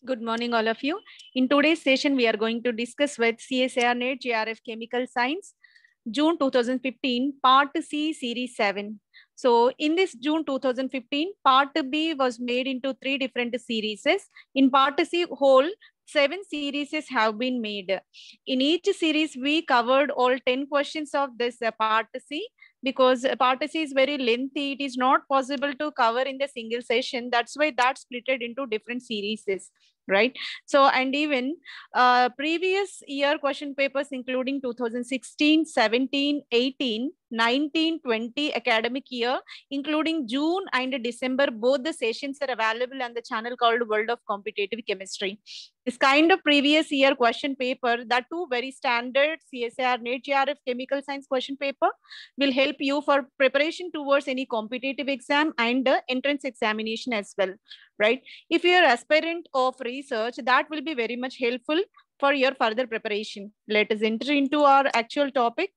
Good morning, all of you. In today's session, we are going to discuss with CSIR NET JRF Chemical Science, June 2015, Part C, Series 7. So in this June 2015, Part B was made into 3 different series. In Part C, whole 7 series have been made. In each series, we covered all 10 questions of this Part C. Because Part C is very lengthy, it is not possible to cover in the single session. That's why that's splitted into different series, right? So, and even previous year question papers, including 2016, 17, 18, 19, 20 academic year, including June and December, both the sessions are available on the channel called World of Competitive Chemistry. This kind of previous year question paper, that too very standard CSIR NET JRF Chemical Science question paper, will help you for preparation towards any competitive exam and entrance examination as well, right? If you are aspirant of research, that will be very much helpful for your further preparation. Let us enter into our actual topic.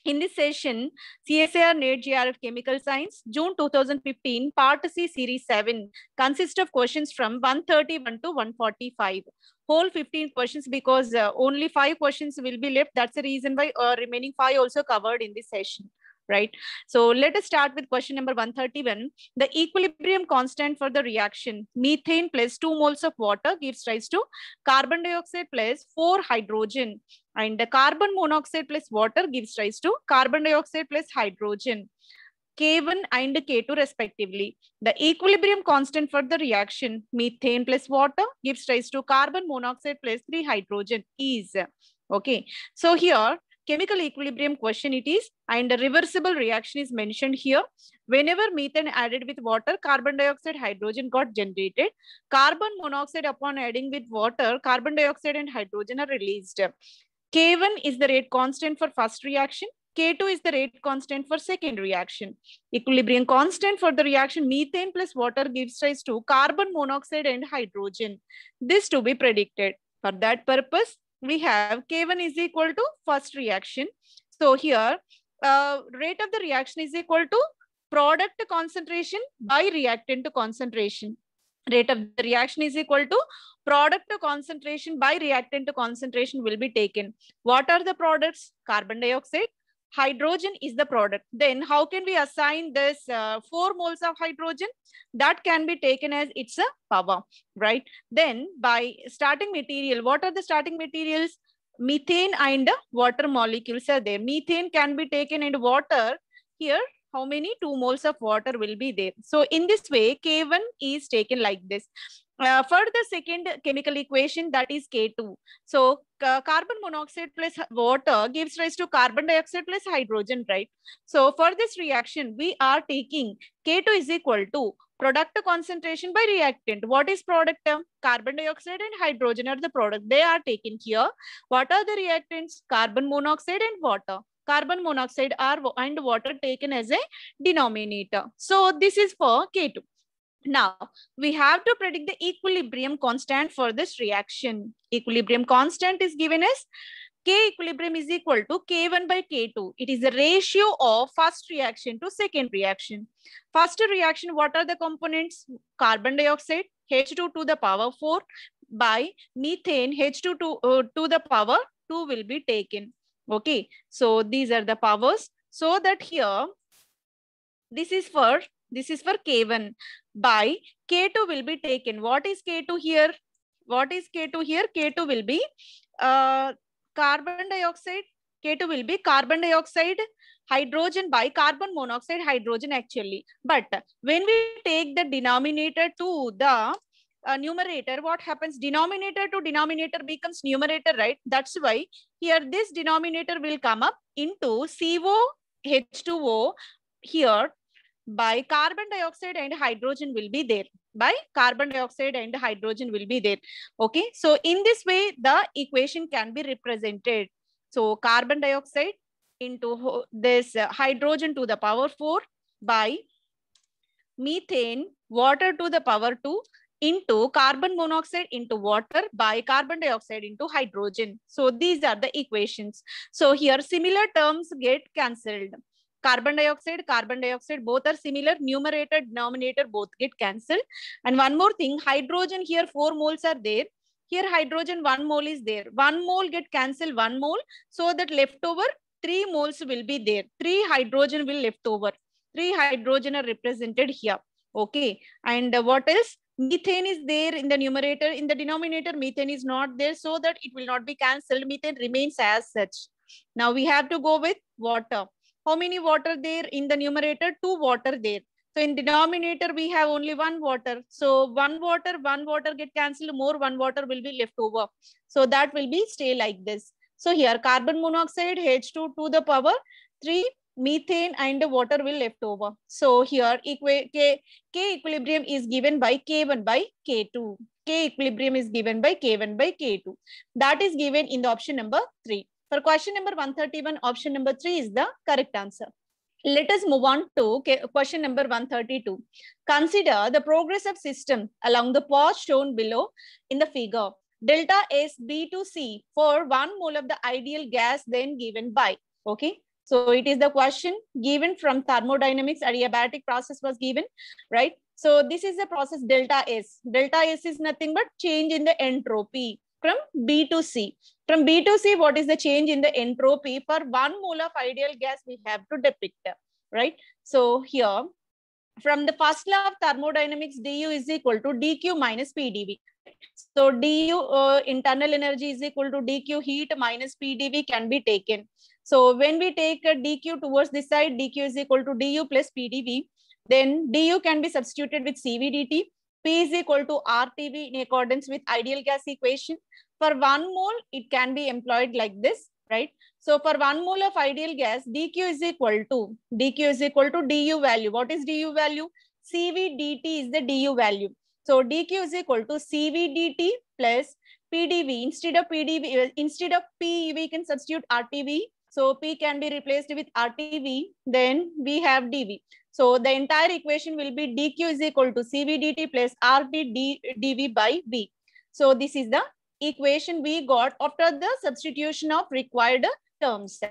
In this session, CSIR NET JRF Chemical Science, June 2015, Part C, Series 7, consists of questions from 131 to 145. Whole 15 questions, because only 5 questions will be left. That's the reason why remaining 5 also covered in this session, right? So let us start with question number 131. The equilibrium constant for the reaction methane plus 2 moles of water gives rise to carbon dioxide plus 4 hydrogen, and the carbon monoxide plus water gives rise to carbon dioxide plus hydrogen, K1 and K2 respectively. The equilibrium constant for the reaction methane plus water gives rise to carbon monoxide plus 3 hydrogen is, okay. So here chemical equilibrium question it is, and a reversible reaction is mentioned here. Whenever methane added with water, carbon dioxide, hydrogen got generated. Carbon monoxide upon adding with water, carbon dioxide and hydrogen are released. K1 is the rate constant for first reaction. K2 is the rate constant for second reaction. Equilibrium constant for the reaction methane plus water gives rise to carbon monoxide and hydrogen. This to be predicted. For that purpose, we have K1 is equal to first reaction. So here, rate of the reaction is equal to product concentration by reactant concentration. Rate of the reaction is equal to product concentration by reactant concentration will be taken. What are the products? Carbon dioxide. Hydrogen is the product. Then how can we assign this 4 moles of hydrogen? That can be taken as it's a power, right? Then by starting material, what are the starting materials? Methane and water molecules are there. Methane can be taken and water. Here, how many? 2 moles of water will be there. So in this way, K1 is taken like this. For the second chemical equation, that is K2. So carbon monoxide plus water gives rise to carbon dioxide plus hydrogen, right? So for this reaction, we are taking K2 is equal to product concentration by reactant. What is product? Carbon dioxide and hydrogen are the product. They are taken here. What are the reactants? Carbon monoxide and water. Carbon monoxide are and water taken as a denominator. So this is for K2. Now, we have to predict the equilibrium constant for this reaction. Equilibrium constant is given as K equilibrium is equal to K1 by K2. It is the ratio of first reaction to second reaction. First reaction, what are the components? Carbon dioxide, H2 to the power 4 by methane, H2 to the power 2 will be taken. Okay, so these are the powers. So that here, this is for K1 by K2 will be taken. What is K2 here? What is K2 here? K2 will be carbon dioxide. K2 will be carbon dioxide, hydrogen by carbon monoxide, hydrogen actually. But when we take the denominator to the numerator, what happens? Denominator to denominator becomes numerator, right? That's why here this denominator will come up into CO, H2O here by carbon dioxide and hydrogen will be there. By carbon dioxide and hydrogen will be there. Okay. So in this way, the equation can be represented. So carbon dioxide into this hydrogen to the power 4 by methane, water to the power 2 into carbon monoxide into water by carbon dioxide into hydrogen. So these are the equations. So here similar terms get cancelled. carbon dioxide, both are similar. Numerator, denominator, both get cancelled. And one more thing, hydrogen here, 4 moles are there. Here hydrogen 1 mole is there. 1 mole get cancelled, 1 mole. So that leftover 3 moles will be there. 3 hydrogen will left over. 3 hydrogen are represented here. Okay. And what else? Methane is there in the numerator. In the denominator, methane is not there, so that it will not be cancelled. Methane remains as such. Now we have to go with water. How many water there in the numerator? 2 water there. So in denominator, we have only 1 water. So 1 water get cancelled, more 1 water will be left over. So that will be stay like this. So here carbon monoxide, H2 to the power 3, methane and water will left over. So here K equilibrium is given by K1 by K2. K equilibrium is given by K1 by K2. That is given in the option number 3. For question number 131, option number 3 is the correct answer. Let us move on to question number 132. Consider the progress of system along the path shown below in the figure. Delta S B to C for 1 mole of the ideal gas then given by. Okay. So it is the question given from thermodynamics. Adiabatic process was given, right? So this is the process delta S. Delta S is nothing but change in the entropy from B to C. From B to C, what is the change in the entropy for 1 mole of ideal gas we have to depict, right? So here, from the first law of thermodynamics, du is equal to dq minus pdv. So du internal energy is equal to dq heat minus pdv can be taken. So when we take a dq towards this side, dq is equal to du plus pdv. Then du can be substituted with cv dt. P is equal to RTV in accordance with ideal gas equation. For 1 mole, it can be employed like this, right? So for 1 mole of ideal gas, dq is equal to du value. What is du value? Cv dt is the du value. So dq is equal to cv dt plus pdv. Instead of p, we can substitute RTV. So p can be replaced with RTV. Then we have dv. So the entire equation will be dq is equal to cv dt plus RT dv by v. So this is the equation we got after the substitution of required terms.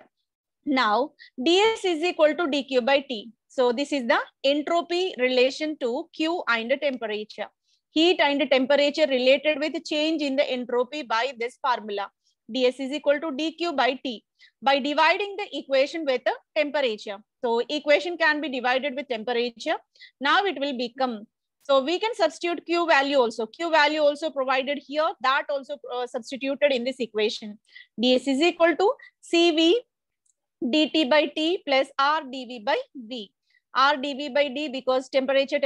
Now ds is equal to dq by t. So this is the entropy relation to q and temperature. Heat and temperature related with change in the entropy by this formula. ds is equal to dq by t. By dividing the equation with the temperature. So equation can be divided with temperature. Now it will become, so we can substitute q value also. Q value also provided here, that also substituted in this equation. ds is equal to cv dt by t plus r dv by v. R dv by d because temperature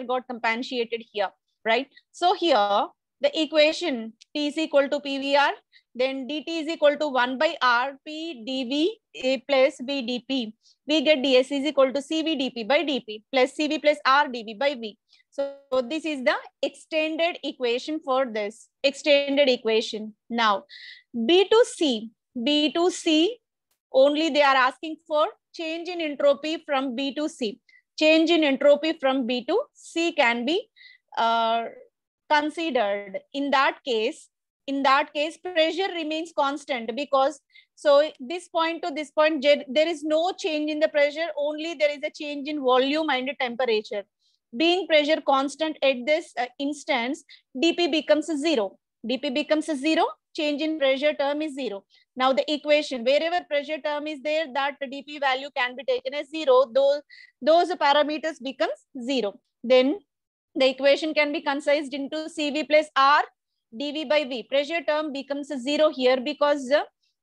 got compensated here, right? So here the equation t is equal to pvr, then dt is equal to 1 by r p dv plus v dp. We get ds is equal to cv dp by dp plus cv plus r dv by v. So this is the extended equation for this extended equation. Now B to C only they are asking for change in entropy from B to C. Change in entropy from B to C can be considered. In that case, pressure remains constant because so this point to this point, there is no change in the pressure, only there is a change in volume and temperature. Being pressure constant at this instance, dP becomes 0. dP becomes 0, change in pressure term is 0. Now the equation, wherever pressure term is there, that dP value can be taken as 0. Those parameters becomes 0. Then the equation can be concised into Cv plus R dV by V. Pressure term becomes 0 here because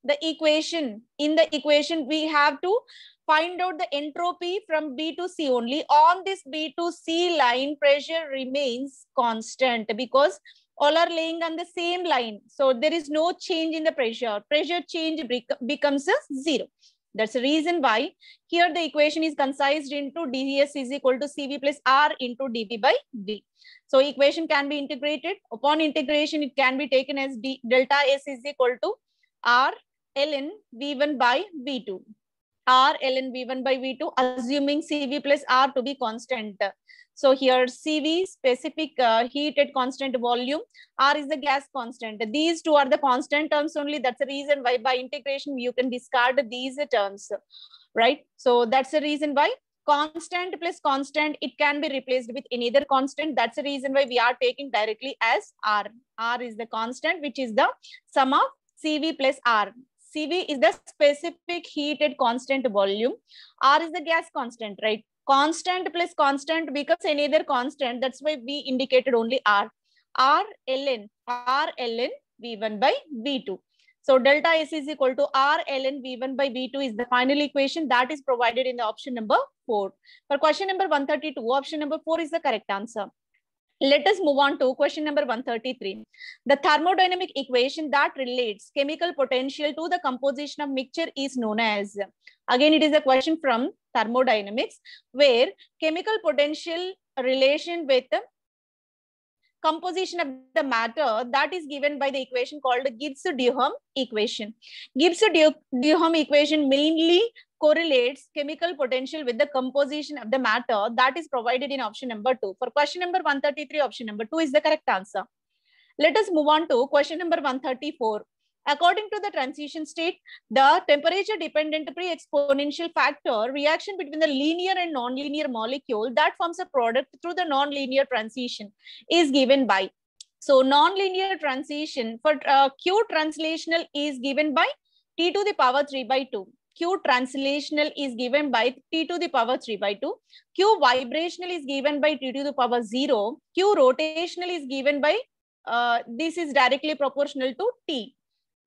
the equation, in the equation we have to find out the entropy from B to C only. On this B to C line, pressure remains constant because all are laying on the same line. So there is no change in the pressure. Pressure change becomes 0. That's the reason why here the equation is concised into ds is equal to Cv plus R into dV by V. So equation can be integrated. Upon integration, it can be taken as delta S is equal to R ln V1 by V2. R ln V1 by V2, assuming CV plus R to be constant. So here CV, specific heat at constant volume, R is the gas constant. These two are the constant terms only. That's the reason why by integration you can discard these terms, right? So that's the reason why constant plus constant, it can be replaced with any other constant. That's the reason why we are taking directly as R. R is the constant, which is the sum of CV plus R. CV is the specific heat at constant volume. R is the gas constant, right? Constant plus constant becomes any other constant. That's why we indicated only R. R ln V1 by V2. So delta S is equal to R ln V1 by V2 is the final equation that is provided in the option number 4. For question number 132, option number 4 is the correct answer. Let us move on to question number 133. The thermodynamic equation that relates chemical potential to the composition of mixture is known as. Again, it is a question from thermodynamics where chemical potential relation with composition of the matter that is given by the equation called Gibbs-Duhem equation. Gibbs-Duhem equation mainly correlates chemical potential with the composition of the matter that is provided in option number 2. For question number 133, option number 2 is the correct answer. Let us move on to question number 134. According to the transition state, the temperature dependent pre-exponential factor reaction between the linear and non-linear molecule that forms a product through the non-linear transition is given by. So non-linear transition for Q translational is given by T to the power 3 by 2. Q translational is given by T to the power 3 by 2. Q vibrational is given by T to the power 0. Q rotational is given by, this is directly proportional to T.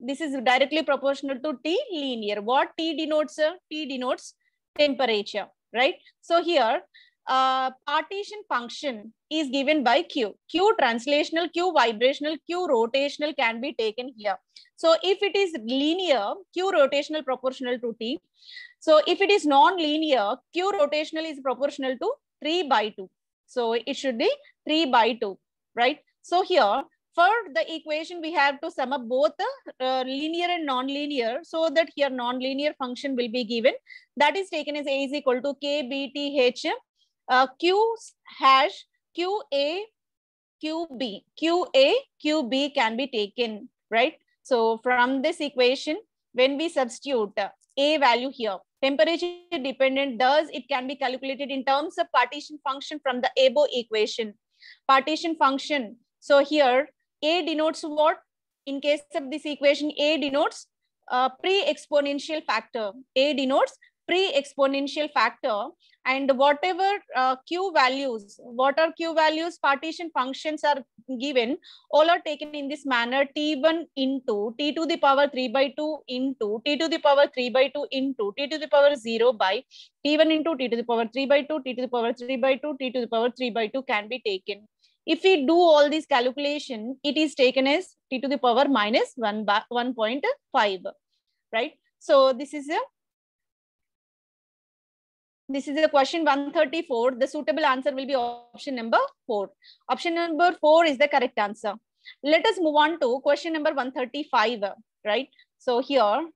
This is directly proportional to T linear. What T denotes? T denotes temperature, right? So here, partition function is given by Q. Q translational, Q vibrational, Q rotational can be taken here. So if it is linear, Q rotational proportional to T. So if it is non-linear, Q rotational is proportional to 3 by 2. So it should be 3 by 2, right? So here, for the equation, we have to sum up both linear and non-linear, so that here non-linear function will be given. That is taken as A is equal to K B T H Q hash Q A Q B. Q A Q B can be taken, right? So from this equation, when we substitute A value here, temperature dependent, thus it can be calculated in terms of partition function from the above equation. Partition function. So here, A denotes what? In case of this equation, A denotes pre-exponential factor. A denotes pre-exponential factor, and whatever Q values, what are Q values? Partition functions are given. All are taken in this manner: T1 into T to the power 3 by 2 into T to the power 3 by 2 into T to the power 0 by T1 into T to the power 3 by 2, T to the power 3 by 2, T to the power 3 by 2 can be taken. If we do all these calculation, it is taken as T to the power minus 1.5, right? So this is a question 134. The suitable answer will be option number 4. Option number 4 is the correct answer. Let us move on to question number 135, right? So here,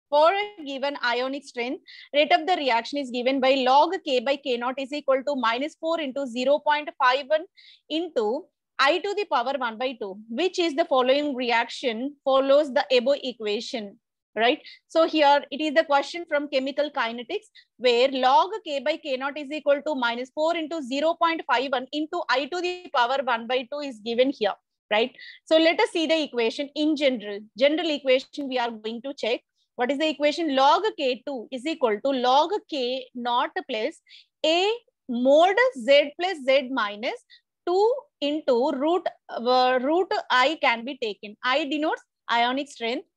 for a given ionic strength, rate of the reaction is given by log K by K naught is equal to minus 4 into 0.51 into I to the power 1 by 2, which is the following reaction follows the above equation, right? So here it is the question from chemical kinetics where log K by K naught is equal to minus 4 into 0.51 into I to the power 1 by 2 is given here, right? So let us see the equation in general. General equation we are going to check. What is the equation? Log K2 is equal to log K naught plus A mod Z plus Z minus 2 into root I can be taken. I denotes ionic strength.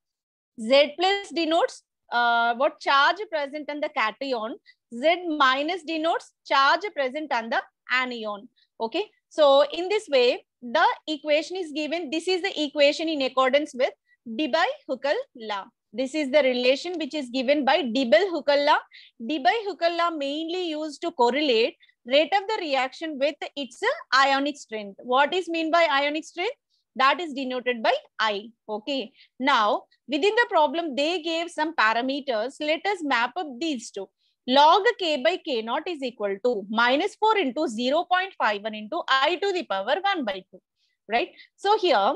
Z plus denotes what charge present on the cation. Z minus denotes charge present on the anion. Okay. So in this way, the equation is given. This is the equation in accordance with Debye-Huckel law. This is the relation which is given by Debye-Huckel law. Debye-Huckel law mainly used to correlate rate of the reaction with its ionic strength. What is meant by ionic strength? that is denoted by I. Okay. Now, within the problem, they gave some parameters. Let us map up these two. Log k by k naught is equal to -4 into 0.51 into I to the power 1 by 2. Right. So here,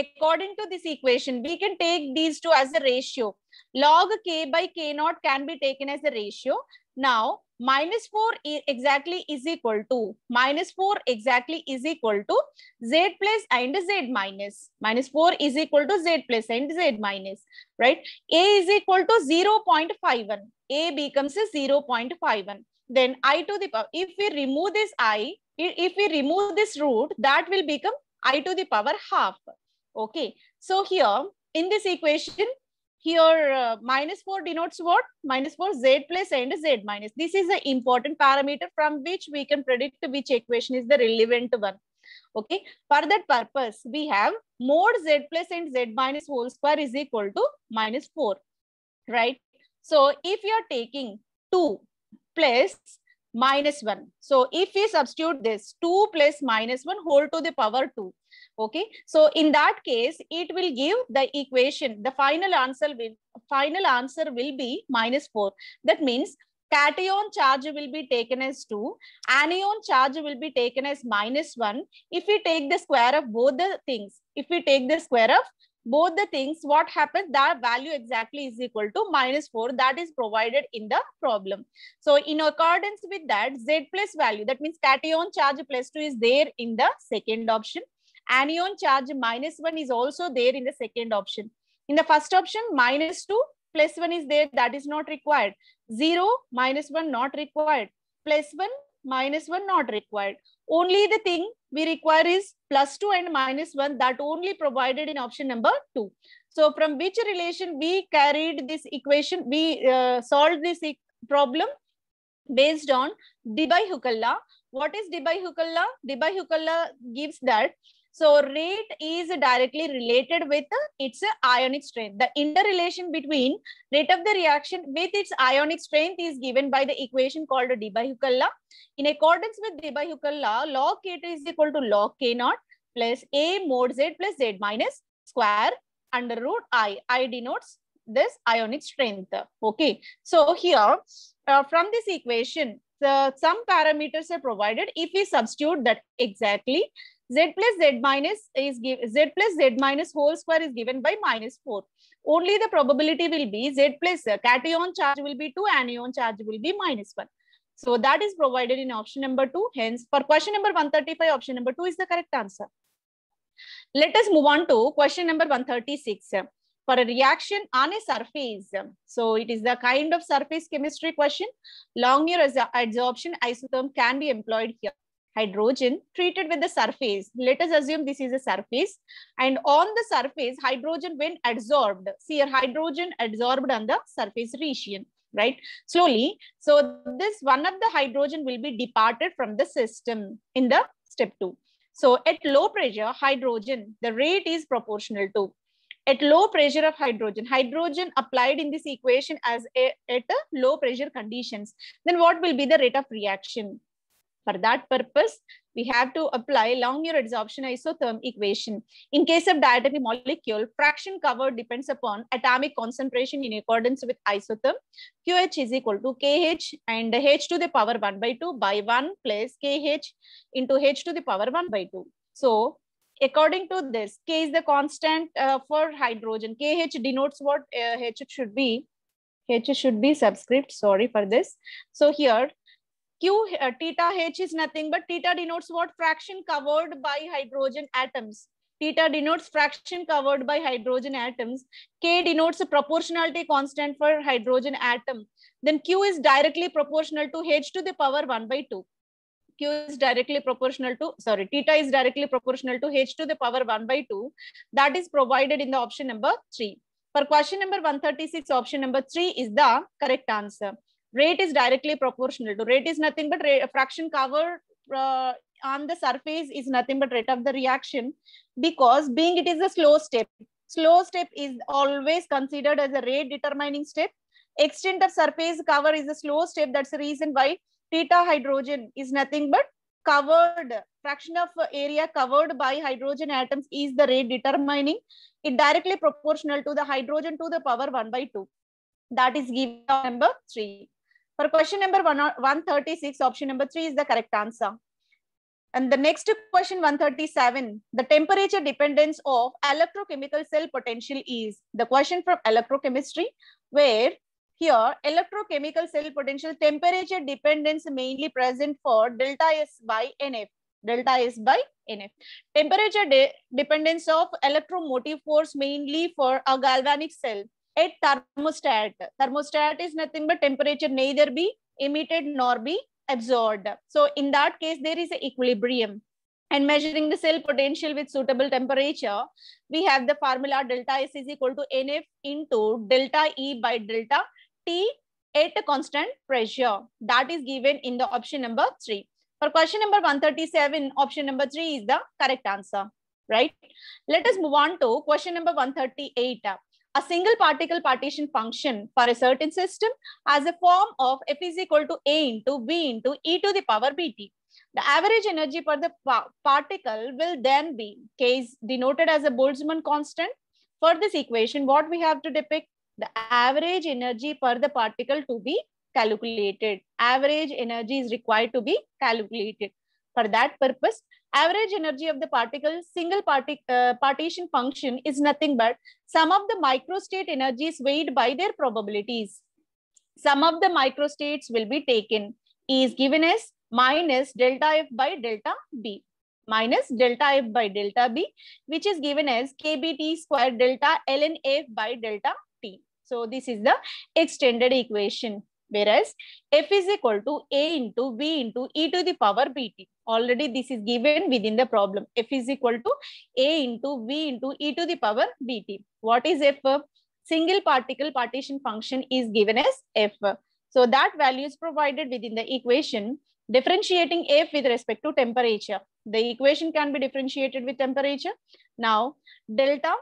according to this equation, we can take these two as a ratio. Log k by k naught can be taken as a ratio. Now, -4 exactly is equal to -4 exactly is equal to z plus and z minus. -4 is equal to z plus and z minus. Right? A is equal to 0.51. A becomes a 0.51. Then I to the power. If we remove this I, if we remove this root, that will become I to the power half. Okay. So here in this equation, here -4 denotes what? -4 z plus and z minus. This is an important parameter from which we can predict which equation is the relevant one. Okay. For that purpose, we have mod z plus and z minus whole square is equal to -4. Right. So if you are taking 2 plus -1. So if we substitute this 2 plus -1 whole to the power 2. Okay. So in that case, it will give the equation. The final answer will be -4. That means cation charge will be taken as 2. Anion charge will be taken as -1. If we take the square of both the things, what happens? That value exactly is equal to -4. That is provided in the problem. So in accordance with that, Z plus value, that means cation charge +2 is there in the second option. Anion charge -1 is also there in the second option. In the first option, -2 plus 1 is there. That is not required. 0 -1 not required. +1 -1 not required. Only the thing we require is +2 and -1, that only provided in option number 2. So from which relation we carried this equation, we solved this problem based on Debye-Hückel law. What is Debye-Hückel law? Debye-Hückel law gives that, so rate is directly related with its ionic strength. The interrelation between rate of the reaction with its ionic strength is given by the equation called Debye-Hückel law. In accordance with Debye-Hückel law, log K2 is equal to log K naught plus A mod Z plus Z minus square under root I. I denotes this ionic strength. Okay. So here, from this equation, some parameters are provided. If we substitute that exactly, Z plus Z minus is Z plus Z minus whole square is given by -4. Only the probability will be Z plus cation charge will be 2, anion charge will be -1. So that is provided in option number 2. Hence, for question number 135, option number 2 is the correct answer. Let us move on to question number 136. For a reaction on a surface. So it is the kind of surface chemistry question. Long-year adsorption isotherm can be employed here. Hydrogen treated with the surface. Let us assume this is a surface. And on the surface, hydrogen when adsorbed. See here, hydrogen adsorbed on the surface region. Right? Slowly. So this one of the hydrogen will be departed from the system in the step 2. So at low pressure, hydrogen, the rate is proportional to. At low pressure of hydrogen applied in this equation as at a low pressure conditions, then what will be the rate of reaction? For that purpose, we have to apply long-year adsorption isotherm equation. In case of diatomic molecule, fraction covered depends upon atomic concentration in accordance with isotherm. QH is equal to KH and H to the power 1 by 2 by 1 plus KH into H to the power 1 by 2. So, according to this, K is the constant for hydrogen. KH denotes what H should be. H should be subscript. Sorry for this. So here, Q theta H is nothing but theta denotes what? Fraction covered by hydrogen atoms. Theta denotes fraction covered by hydrogen atoms. K denotes a proportionality constant for hydrogen atom. Then Q is directly proportional to H to the power 1 by 2. Q is directly proportional to, sorry, theta is directly proportional to H to the power 1 by 2. That is provided in the option number 3. For question number 136, option number 3 is the correct answer. Rate is directly proportional to. Rate is nothing but fraction covered on the surface is nothing but rate of the reaction, because being it is a slow step. Slow step is always considered as a rate determining step. Extent of surface cover is a slow step. That's the reason why theta hydrogen is nothing but fraction of area covered by hydrogen atoms is the rate determining it directly proportional to the hydrogen to the power 1/2. That is given number 3. For question number 136, option number 3 is the correct answer. And the next question 137, the temperature dependence of electrochemical cell potential is the question from electrochemistry, where here electrochemical cell potential temperature dependence mainly present for delta S by NF. Delta S by NF. Temperature dependence of electromotive force mainly for a galvanic cell at thermostat. Thermostat is nothing but temperature neither be emitted nor be absorbed. So in that case, there is an equilibrium. And measuring the cell potential with suitable temperature, we have the formula delta S is equal to NF into delta E by delta T at a constant pressure. That is given in the option number 3. For question number 137, option number 3 is the correct answer, right? Let us move on to question number 138. A single particle partition function for a certain system has a form of F is equal to A into B into E to the power BT. The average energy per the particle will then be, K is denoted as a Boltzmann constant. For this equation, what we have to depict? The average energy per the particle to be calculated. Average energy is required to be calculated. For that purpose, average energy of the particle single partition function is nothing but sum of the microstate energies weighed by their probabilities. Sum of the microstates will be taken. E is given as minus delta F by delta B. Minus delta F by delta B, which is given as KBT square delta ln F by delta T. So this is the extended equation. Whereas F is equal to A into B into E to the power BT. Already this is given within the problem. F is equal to A into B into E to the power BT. What is F? Single particle partition function is given as F. So that value is provided within the equation. Differentiating F with respect to temperature. The equation can be differentiated with temperature. Now delta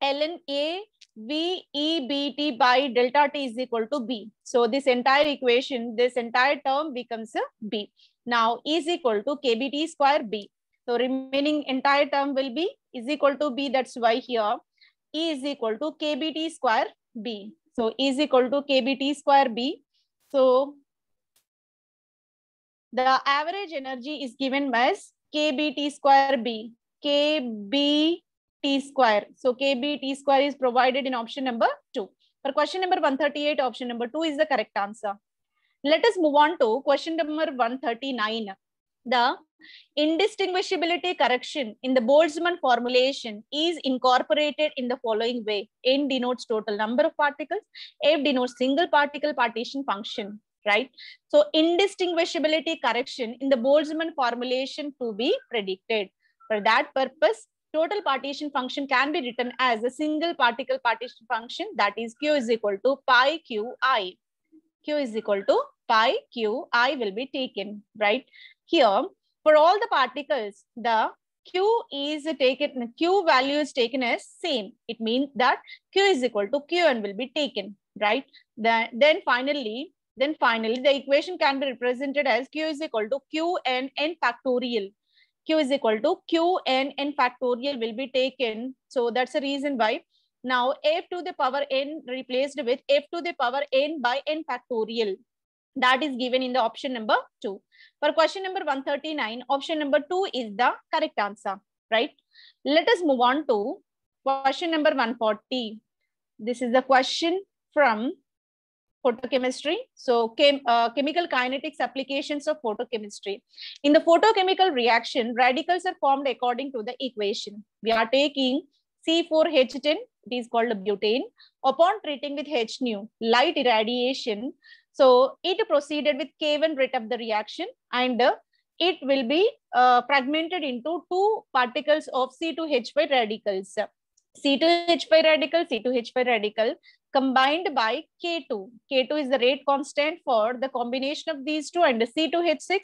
ln A V E B T by delta T is equal to B. So this entire equation, this entire term becomes a B. Now E is equal to KBT square B. So remaining entire term will be is equal to B. That's why here E is equal to KBT square B. So E is equal to KBT square B. So the average energy is given as KBT square B. KBT square. So KBT square is provided in option number 2. For question number 138, option number 2 is the correct answer. Let us move on to question number 139. The indistinguishability correction in the Boltzmann formulation is incorporated in the following way. N denotes total number of particles. F denotes single particle partition function. Right? So indistinguishability correction in the Boltzmann formulation to be predicted. For that purpose, total partition function can be written as a single particle partition function, that is Q is equal to pi Qi. Q is equal to pi Qi will be taken, right? Here, for all the particles, the Q value is taken as same. It means that Q is equal to Qn will be taken, right? Then finally, the equation can be represented as Q is equal to Qn n factorial. Q is equal to Qn n factorial will be taken. So that's the reason why now F to the power n replaced with F to the power n by n factorial. That is given in the option number 2. For question number 139, option number 2 is the correct answer, right? Let us move on to question number 140. This is the question from photochemistry. So chemical kinetics applications of photochemistry. In the photochemical reaction, radicals are formed according to the equation. We are taking C4H10, it is called butane. Upon treating with H nu, light irradiation, so it proceeded with K1 rate of the reaction, and it will be fragmented into 2 particles of C2H5 radicals. C2H5 radical, C2H5 radical combined by K2. K2 is the rate constant for the combination of these two, and C2H6,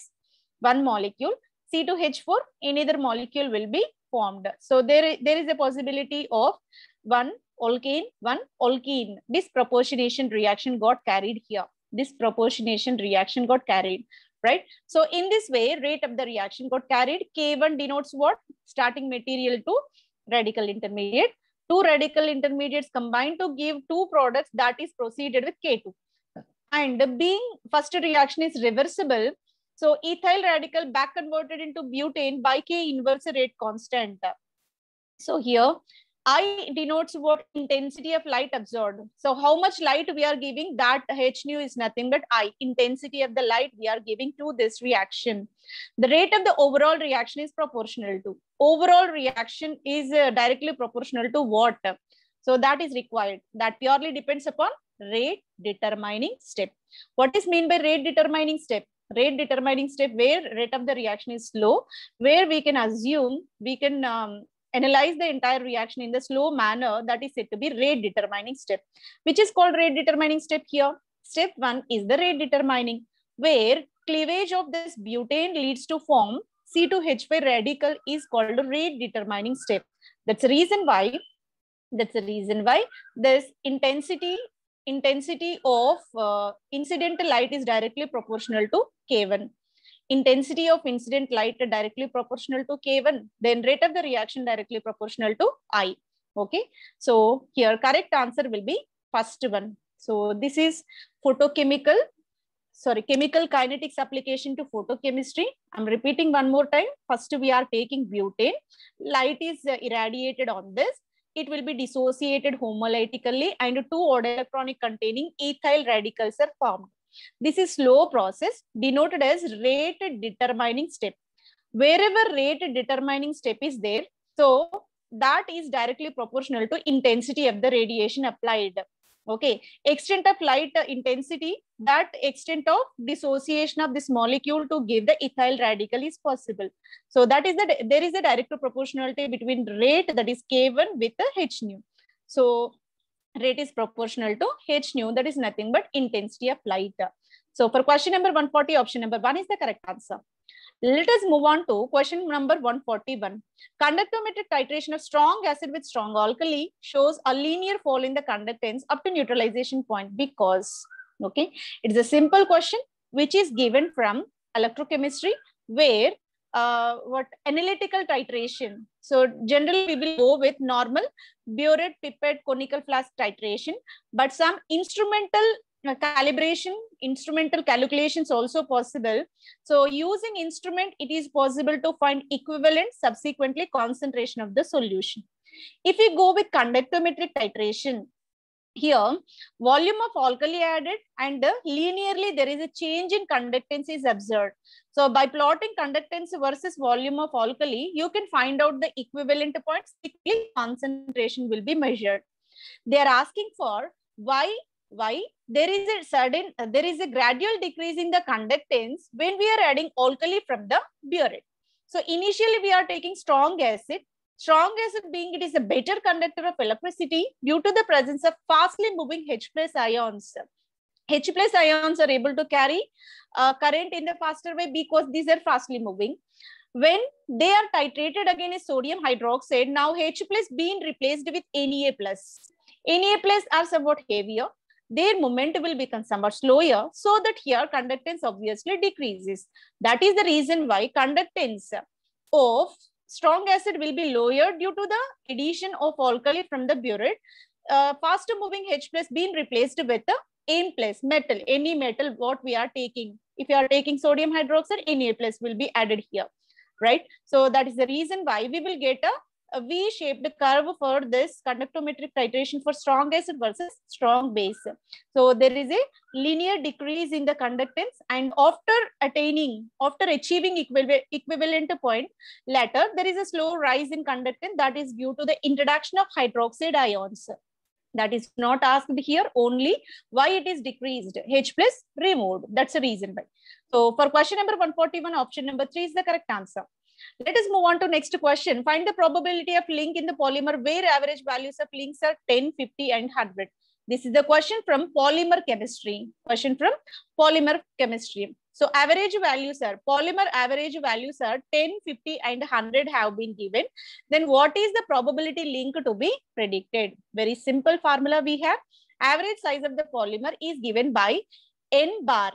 one molecule, C2H4, another molecule will be formed. So there is a possibility of one alkane, one alkene. This proportionation reaction got carried here. This proportionation reaction got carried. right? So in this way, rate of the reaction got carried. K1 denotes what? Starting material to radical intermediate. Two radical intermediates combined to give two products, that is proceeded with K2. And being first reaction is reversible, so ethyl radical back converted into butane by K inverse rate constant. So here I denotes what? Intensity of light absorbed. So how much light we are giving, that H nu is nothing but I, intensity of the light we are giving to this reaction. The rate of the overall reaction is proportional to. Overall reaction is directly proportional to what? So that is required. That purely depends upon rate determining step. What is meant by rate determining step? Rate determining step where rate of the reaction is slow, where we can assume, we can analyze the entire reaction in the slow manner, that is said to be rate determining step. Which is called rate determining step here? Step 1 is the rate determining, where cleavage of this butane leads to form C2H5 radical is called rate determining step. That's the reason why this intensity of incidental light is directly proportional to K1. Intensity of incident light directly proportional to K1, then rate of the reaction directly proportional to I. Okay, so here correct answer will be first one. So this is chemical kinetics application to photochemistry. I'm repeating one more time. First we are taking butane, light is irradiated on this, it will be dissociated homolytically and two order electronic containing ethyl radicals are formed. This is slow process denoted as rate determining step. Wherever rate determining step is there, so that is directly proportional to intensity of the radiation applied. Okay, extent of light intensity, that extent of dissociation of this molecule to give the ethyl radical is possible. So that is there is a direct proportionality between rate, that is K1, with the H nu. So rate is proportional to H nu, that is nothing but intensity of light. So for question number 140, option number 1 is the correct answer. Let us move on to question number 141. Conductometric titration of strong acid with strong alkali shows a linear fall in the conductance up to neutralization point because, okay, it's a simple question which is given from electrochemistry, where what analytical titration. So generally we will go with normal burette, pipette, conical flask titration, but some instrumental calibration, instrumental calculations also possible. So using instrument, it is possible to find equivalent subsequently concentration of the solution. If we go with conductometric titration, here volume of alkali added and linearly there is a change in conductance is observed. So by plotting conductance versus volume of alkali, you can find out the equivalent points, concentration will be measured. They are asking for why there is a gradual decrease in the conductance when we are adding alkali from the burette. So initially we are taking strong acid. Strong acid being it is a better conductor of electricity due to the presence of fastly moving H plus ions. H plus ions are able to carry current in the faster way because these are fastly moving. When they are titrated against sodium hydroxide, now H plus being replaced with Na plus. Na plus are somewhat heavier. Their movement will become somewhat slower, so that here conductance obviously decreases. That is the reason why conductance of strong acid will be lower due to the addition of alkali from the burette. Faster moving H plus being replaced with the N plus metal, any metal what we are taking. If you are taking sodium hydroxide, Na plus will be added here, right? So that is the reason why we will get a V-shaped curve for this conductometric titration for strong acid versus strong base. So there is a linear decrease in the conductance, and after achieving equivalent point, later there is a slow rise in conductance, that is due to the introduction of hydroxide ions. That is not asked here, only why it is decreased. H plus removed. That's the reason why. So for question number 141, option number 3 is the correct answer. Let us move on to next question. Find the probability of link in the polymer where average values of links are 10, 50 and 100. This is the question from polymer chemistry. Question from polymer chemistry. So average values are, polymer average values are 10, 50 and 100 have been given. Then what is the probability link to be predicted? Very simple formula we have. Average size of the polymer is given by N bar.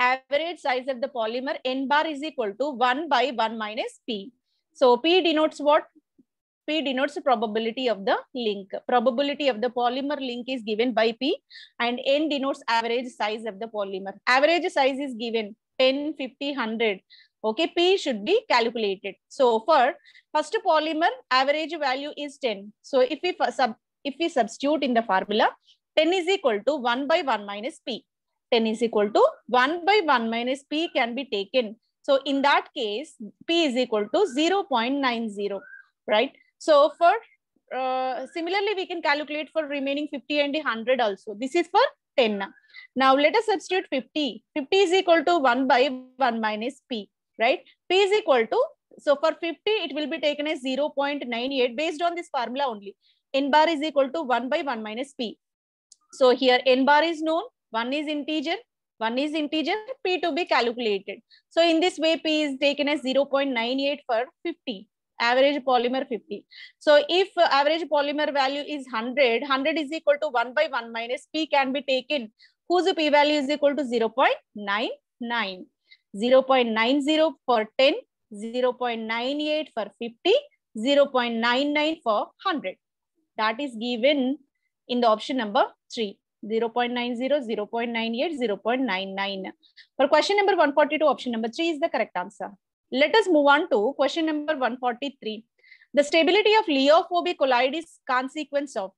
average size of the polymer n bar is equal to 1 by 1 minus P. So P denotes what? P denotes the probability of the link. Probability of the polymer link is given by P, and N denotes average size of the polymer. Average size is given 10, 50, 100. Okay, P should be calculated. So for first polymer, average value is 10. So if we substitute in the formula, 10 is equal to 1 by 1 minus P. 10 is equal to 1 by 1 minus P can be taken. So in that case, P is equal to 0.90, right? So for similarly, we can calculate for remaining 50 and 100 also. This is for 10. Now let us substitute 50. 50 is equal to 1 by 1 minus P, right? P is equal to, so for 50, it will be taken as 0.98 based on this formula only. N bar is equal to 1 by 1 minus P. So here N bar is known, 1 is integer, P to be calculated. So in this way, P is taken as 0.98 for 50. Average polymer 50. So if average polymer value is 100, 100 is equal to 1 by 1 minus P can be taken, whose P value is equal to 0.99. 0.90 for 10, 0.98 for 50, 0.99 for 100. That is given in the option number 3. 0.90, 0.98, 0.99. For question number 142, option number 3 is the correct answer. Let us move on to question number 143. The stability of leophobic colloid is consequence of.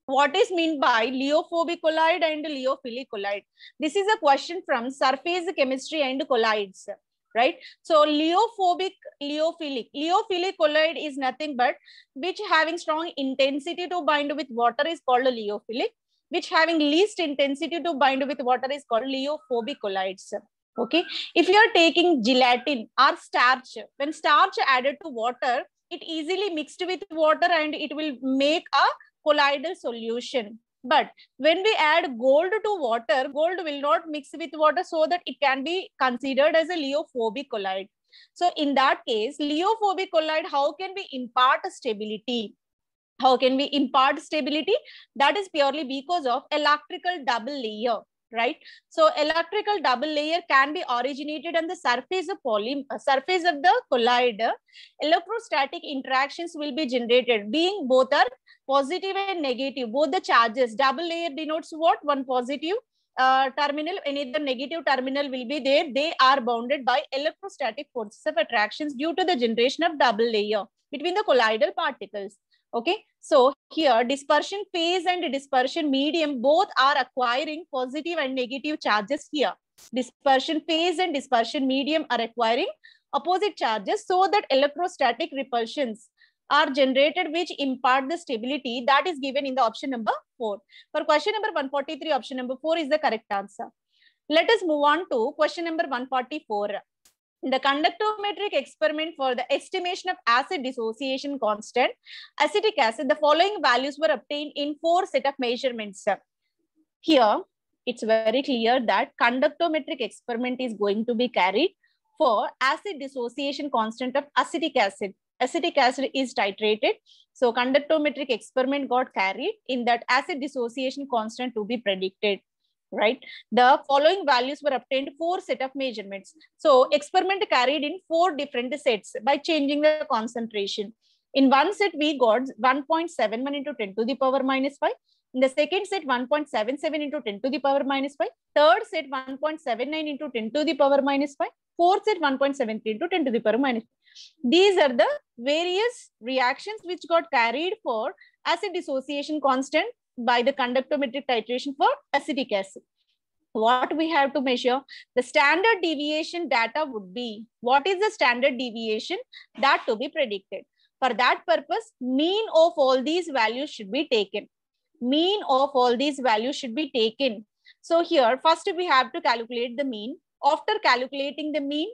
What is meant by leophobic colloid and leophilic colloid? This is a question from surface chemistry and colloids, right? So leophobic, leophilic colloid is nothing but which having strong intensity to bind with water is called leophilic, which having least intensity to bind with water is called leophobic colloids. Okay, if you are taking gelatin or starch, when starch added to water, it easily mixed with water and it will make a colloidal solution. But when we add gold to water, gold will not mix with water, so that it can be considered as a leophobic colloid. So in that case, leophobic colloid, how can we impart stability? How can we impart stability? That is purely because of electrical double layer. Right, so electrical double layer can be originated on the surface of surface of the colloid. Electrostatic interactions will be generated, being both are positive and negative. Both the charges, double layer denotes what? One positive terminal, another negative terminal will be there. They are bounded by electrostatic forces of attractions due to the generation of double layer between the colloidal particles. Okay, so here dispersion phase and dispersion medium both are acquiring positive and negative charges here. Dispersion phase and dispersion medium are acquiring opposite charges, so that electrostatic repulsions are generated which impart the stability. That is given in the option number 4. For question number 143, option number 4 is the correct answer. Let us move on to question number 144. The conductometric experiment for the estimation of acid dissociation constant, acetic acid, the following values were obtained in 4 set of measurements. Here, it's very clear that conductometric experiment is going to be carried for acid dissociation constant of acetic acid. Acetic acid is titrated. So conductometric experiment got carried in that acid dissociation constant to be predicted. Right, the following values were obtained 4 set of measurements. So experiment carried in 4 different sets by changing the concentration. In one set we got 1.71 into 10 to the power minus 5. In the second set 1.77 into 10 to the power minus 5. Third set 1.79 into 10 to the power minus 5. Fourth set 1.73 into 10 to the power minus 5. These are the various reactions which got carried for acid dissociation constant by the conductometric titration for acetic acid. What we have to measure? The standard deviation data would be, what is the standard deviation that to be predicted? For that purpose, mean of all these values should be taken. Mean of all these values should be taken. So here, first we have to calculate the mean. After calculating the mean,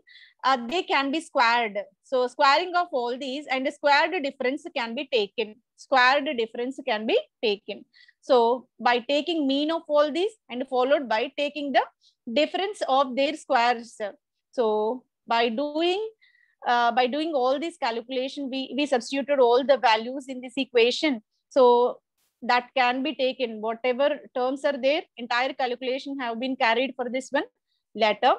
they can be squared. So squaring of all these and the squared difference can be taken. Squared difference can be taken. So by taking mean of all these and followed by taking the difference of their squares. So by doing all this calculation, we substituted all the values in this equation. So that can be taken. Whatever terms are there, entire calculation have been carried for this one. letter.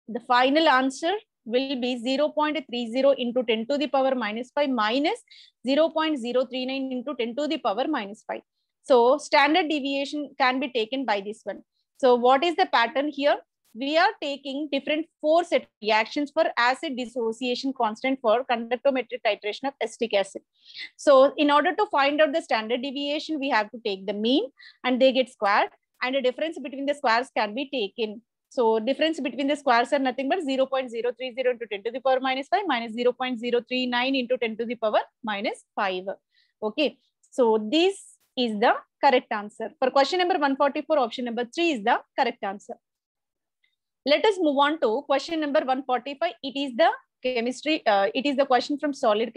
The final answer will be 0.30 into 10 to the power minus 5 minus 0.039 into 10 to the power minus 5. So standard deviation can be taken by this one. So what is the pattern here? We are taking different four set reactions for acid dissociation constant for conductometric titration of acetic acid. So in order to find out the standard deviation, we have to take the mean and they get squared, and the difference between the squares can be taken. So difference between the squares are nothing but 0.030 into 10 to the power minus 5 minus 0.039 into 10 to the power minus 5. Okay. So this is the correct answer. For question number 144, option number 3 is the correct answer. Let us move on to question number 145. It is the chemistry. It is the question from solid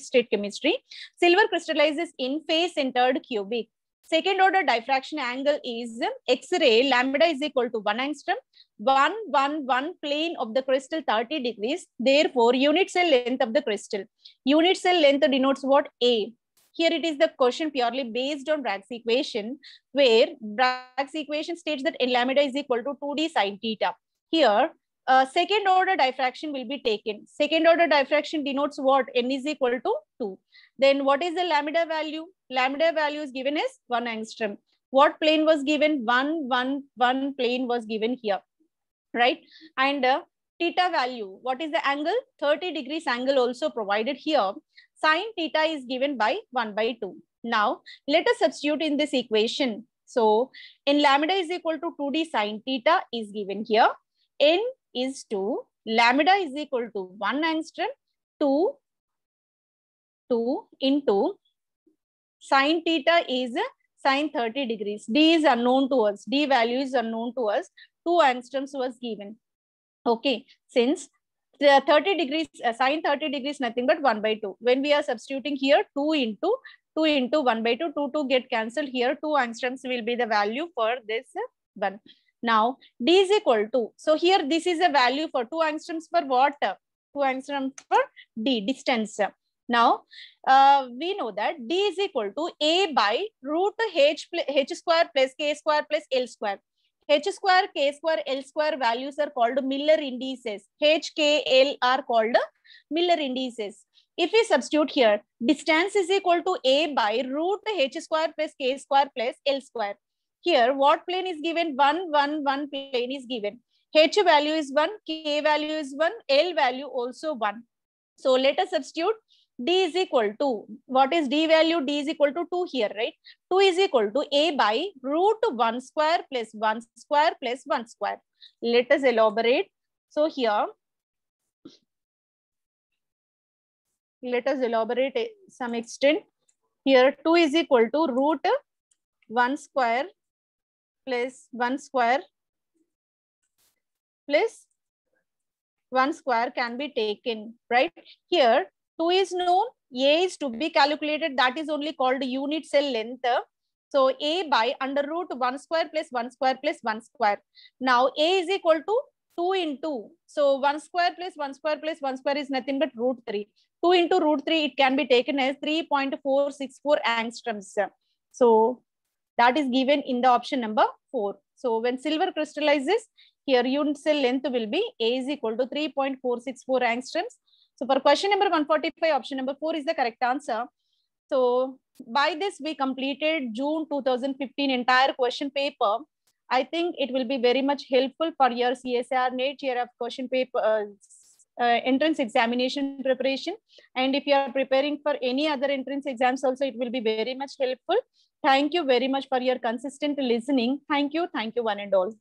state chemistry. Silver crystallizes in face-centered cubic. Second order diffraction angle is X-ray. Lambda is equal to 1 angstrom. 1 plane of the crystal 30 degrees. Therefore, unit cell length of the crystal. Unit cell length denotes what? A. Here it is the question purely based on Bragg's equation, where Bragg's equation states that N lambda is equal to 2d sine theta. Here, second order diffraction will be taken. Second order diffraction denotes what? N is equal to 2. Then what is the lambda value? Lambda value is given as 1 angstrom. What plane was given? 1 plane was given here, right? And theta value, what is the angle? 30 degrees angle also provided here. Sine theta is given by 1/2. Now, let us substitute in this equation. So, N lambda is equal to 2d sine theta is given here. N is 2. Lambda is equal to 1 angstrom. 2 into sine theta is sine 30 degrees. D is unknown to us. D value is unknown to us. 2 angstroms was given. Okay, since the 30 degrees, sine 30 degrees, nothing but 1/2. When we are substituting here, 2 into 1/2, 2 get cancelled here. 2 angstroms will be the value for this one. Now, D is equal to, so here this is a value for 2 angstroms for what? 2 angstroms for D, distance. Now, we know that D is equal to A by root H square plus K square plus L square. H square, K square, L square values are called Miller indices. H, K, L are called Miller indices. If we substitute here, distance is equal to A by root H square plus K square plus L square. Here, what plane is given? 1 plane is given. H value is 1, K value is 1, L value also 1. So let us substitute. D is equal to, what is D value? D is equal to 2 here, right? 2 is equal to A by root 1 square plus 1 square plus 1 square. Let us elaborate. So here, let us elaborate to some extent. Here 2 is equal to root 1 square plus 1 square plus 1 square can be taken, right? Here 2 is known, A is to be calculated, that is only called unit cell length. So A by under root 1 square plus 1 square plus 1 square. Now A is equal to 2 into, so 1 square plus 1 square plus 1 square is nothing but root 3. 2 into root 3, it can be taken as 3.464 angstroms. So that is given in the option number 4. So when silver crystallizes, here unit cell length will be A is equal to 3.464 angstroms. So for question number 145, option number 4 is the correct answer. So by this, we completed June 2015 entire question paper. I think it will be very much helpful for your CSIR NET GRF question paper entrance examination preparation. And if you are preparing for any other entrance exams also, it will be very much helpful. Thank you very much for your consistent listening. Thank you one and all.